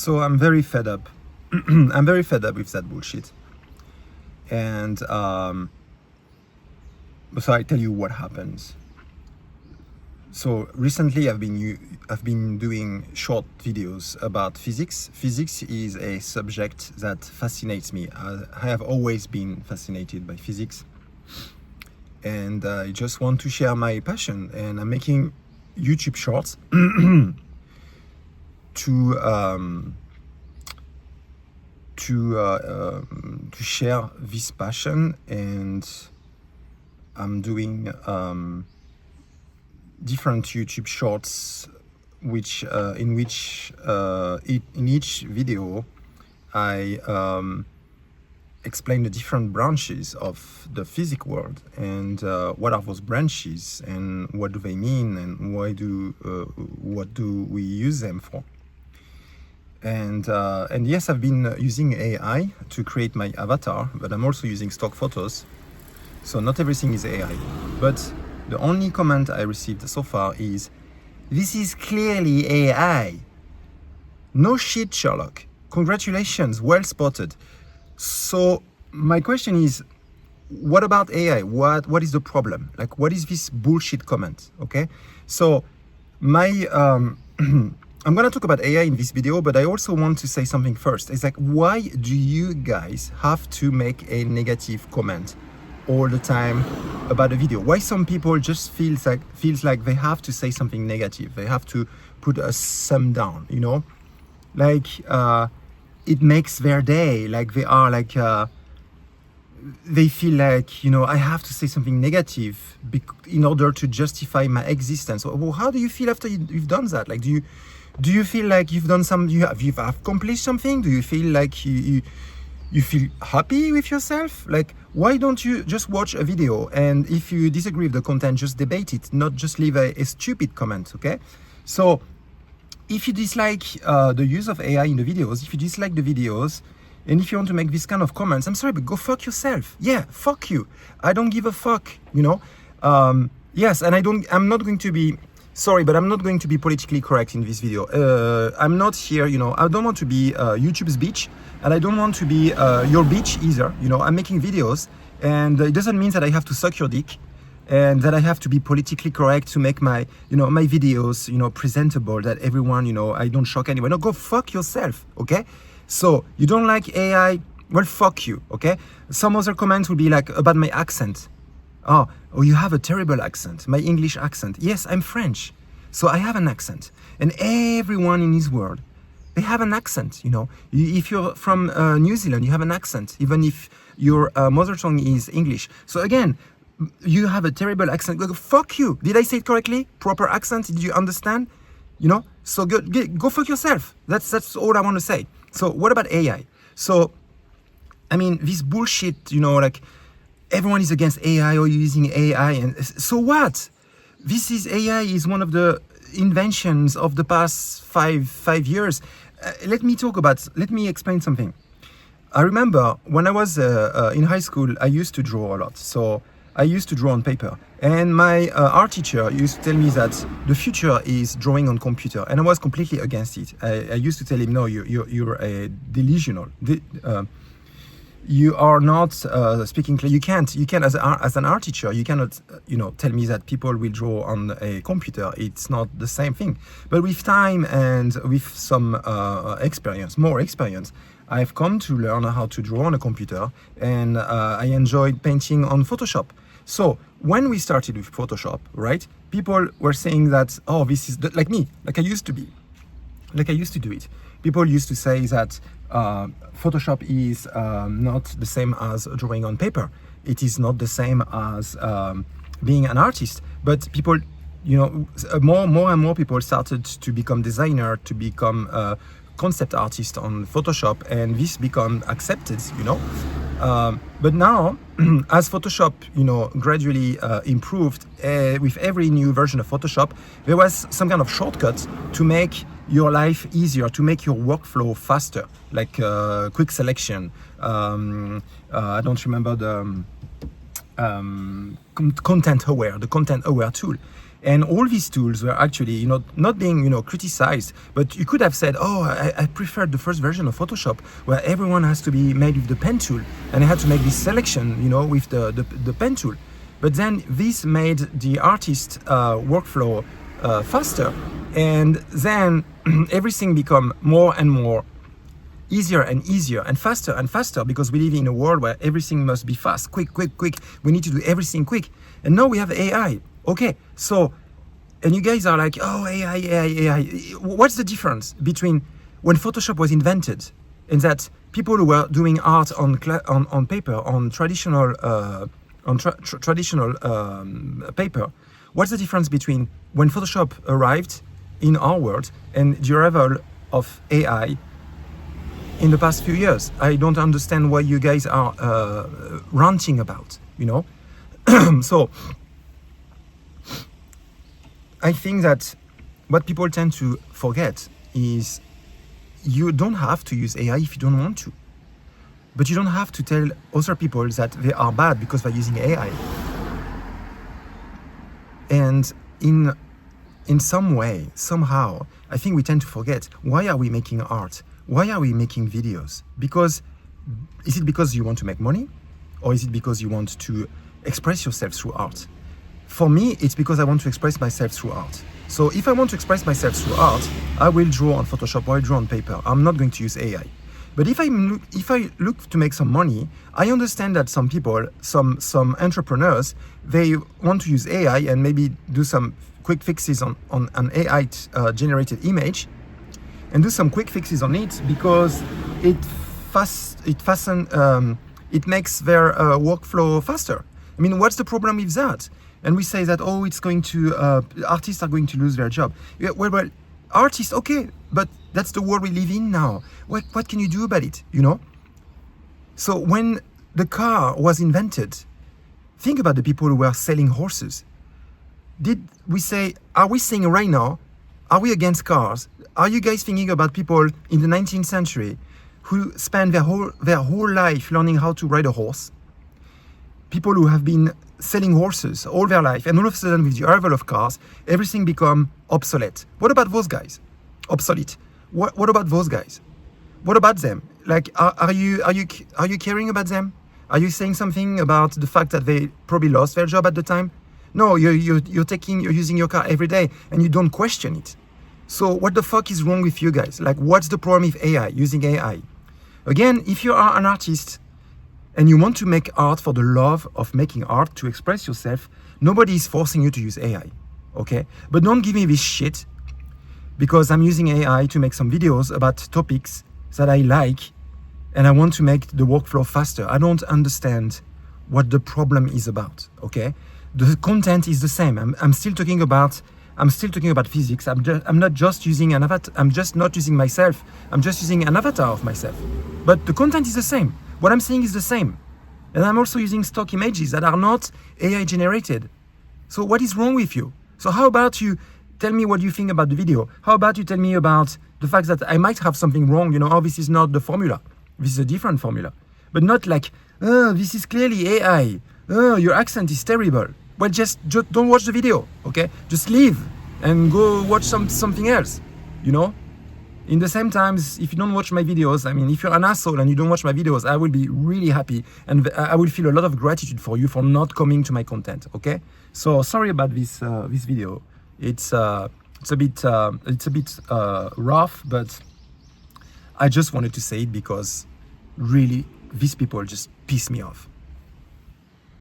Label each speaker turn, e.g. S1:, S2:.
S1: So I'm very fed up. I'm very fed up with that bullshit. And so I tell you what happens. So recently I've been doing short videos about physics. Physics is a subject that fascinates me. I have always been fascinated by physics, and I just want to share my passion. And I'm making YouTube shorts to share this passion, and I'm doing different YouTube shorts, in each video I explain the different branches of the physics world, and what are those branches, and what do they mean, and what do we use them for. And yes, I've been using AI to create my avatar, but I'm also using stock photos. So not everything is AI. But the only comment I received so far is, "This is clearly AI." No shit, Sherlock. Congratulations, well spotted. So my question is, what about AI? What is the problem? Like, what is this bullshit comment? Okay, so I'm gonna talk about AI in this video, but I also want to say something first. It's like, why do you guys have to make a negative comment all the time about a video? Why some people just feels like they have to say something negative? They have to put a thumb down, you know? Like, it makes their day. Like, they are like, they feel like, you know, I have to say something negative in order to justify my existence. Well, how do you feel after you've done that? Like, do you feel like you've done you've accomplished something? Do you feel like you feel happy with yourself? Like, why don't you just watch a video, and if you disagree with the content, just debate it, not just leave a stupid comment, okay? So if you dislike the use of AI in the videos, if you dislike the videos, and if you want to make this kind of comments, I'm sorry, but go fuck yourself. Yeah, fuck you. I don't give a fuck, you know? Yes, and I'm not going to be, sorry, but I'm not going to be politically correct in this video. I'm not here, you know, I don't want to be YouTube's bitch, and I don't want to be your bitch either. You know, I'm making videos, and it doesn't mean that I have to suck your dick, and that I have to be politically correct to make my videos, you know, presentable, that everyone, you know, I don't shock anyone. No, go fuck yourself, okay? So, you don't like AI? Well, fuck you, okay? Some other comments will be like, about my accent. Oh, you have a terrible accent, my English accent. Yes, I'm French, so I have an accent. And everyone in this world, they have an accent, you know. If you're from New Zealand, you have an accent, even if your mother tongue is English. So again, you have a terrible accent. Go fuck you. Did I say it correctly? Proper accent, did you understand? You know, so go fuck yourself. That's all I want to say. So what about AI? So, I mean, this bullshit, you know, like, everyone is against AI or using AI, and so what? AI is one of the inventions of the past five years. Let me explain something. I remember when I was in high school, I used to draw a lot. So I used to draw on paper, and my art teacher used to tell me that the future is drawing on computer, and I was completely against it. I used to tell him, no, you're a delusional. You are not speaking clear. You can as an art teacher, you cannot tell me that people will draw on a computer. It's not the same thing. But with time and with some more experience, I've come to learn how to draw on a computer, and I enjoyed painting on Photoshop. So when we started with Photoshop, right, people were saying that, oh, this is like me, like I used to do it. People used to say that Photoshop is not the same as drawing on paper. It is not the same as being an artist. But people, you know, more and more people started to become designer, to become concept artist on Photoshop, and this become accepted, you know. But now, as Photoshop, you know, gradually improved with every new version of Photoshop, there was some kind of shortcut to make your life easier, to make your workflow faster, like quick selection. I don't remember the content aware tool. And all these tools were actually, not being, criticized, but you could have said, oh, I preferred the first version of Photoshop where everyone has to be made with the pen tool and I had to make this selection, with the pen tool. But then this made the artist workflow faster. And then everything become more and more easier and easier and faster because we live in a world where everything must be fast, quick. We need to do everything quick. And now we have AI. Okay, so, and you guys are like, oh, AI. What's the difference between when Photoshop was invented and that people who were doing art on paper, on traditional paper, what's the difference between when Photoshop arrived in our world and the arrival of AI in the past few years? I don't understand why you guys are ranting about, So, I think that what people tend to forget is you don't have to use AI if you don't want to. But you don't have to tell other people that they are bad because they're using AI. And in some way, somehow, I think we tend to forget, why are we making art? Why are we making videos? Is it because you want to make money? Or is it because you want to express yourself through art? For me, it's because I want to express myself through art. So if I want to express myself through art, I will draw on Photoshop or I draw on paper. I'm not going to use AI. But if I look to make some money, I understand that some people, some entrepreneurs, they want to use AI and maybe do some quick fixes on an AI generated image and do some quick fixes on it because it makes their workflow faster. I mean, what's the problem with that? And we say that, oh, it's going to, artists are going to lose their job. Yeah, well, artists, okay, but that's the world we live in now. What can you do about it, So when the car was invented, think about the people who were selling horses. Are we saying right now, are we against cars? Are you guys thinking about people in the 19th century who spent their whole life learning how to ride a horse? People who have been selling horses all their life, and all of a sudden with the arrival of cars, everything become obsolete. What about those guys? Obsolete. What about those guys? What about them? Like, are you caring about them? Are you saying something about the fact that they probably lost their job at the time? No, you're using your car every day and you don't question it. So what the fuck is wrong with you guys? Like, what's the problem with AI, using AI? Again, if you are an artist and you want to make art for the love of making art, to express yourself, nobody is forcing you to use AI, okay? But don't give me this shit because I'm using AI to make some videos about topics that I like and I want to make the workflow faster. I don't understand what the problem is about, okay? The content is the same. I'm still talking about physics. I'm not just using an avatar. I'm just not using myself. I'm just using an avatar of myself. But the content is the same. What I'm saying is the same. And I'm also using stock images that are not AI generated. So what is wrong with you? So how about you tell me what you think about the video? How about you tell me about the fact that I might have something wrong? Oh, this is not the formula. This is a different formula. But not like, oh, this is clearly AI. Oh, your accent is terrible. Well, just don't watch the video, okay? Just leave and go watch something else, In the same times, if you don't watch my videos, I mean, if you're an asshole and you don't watch my videos, I will be really happy and I will feel a lot of gratitude for you for not coming to my content, okay? So sorry about this video. It's a bit rough, but I just wanted to say it because really these people just piss me off.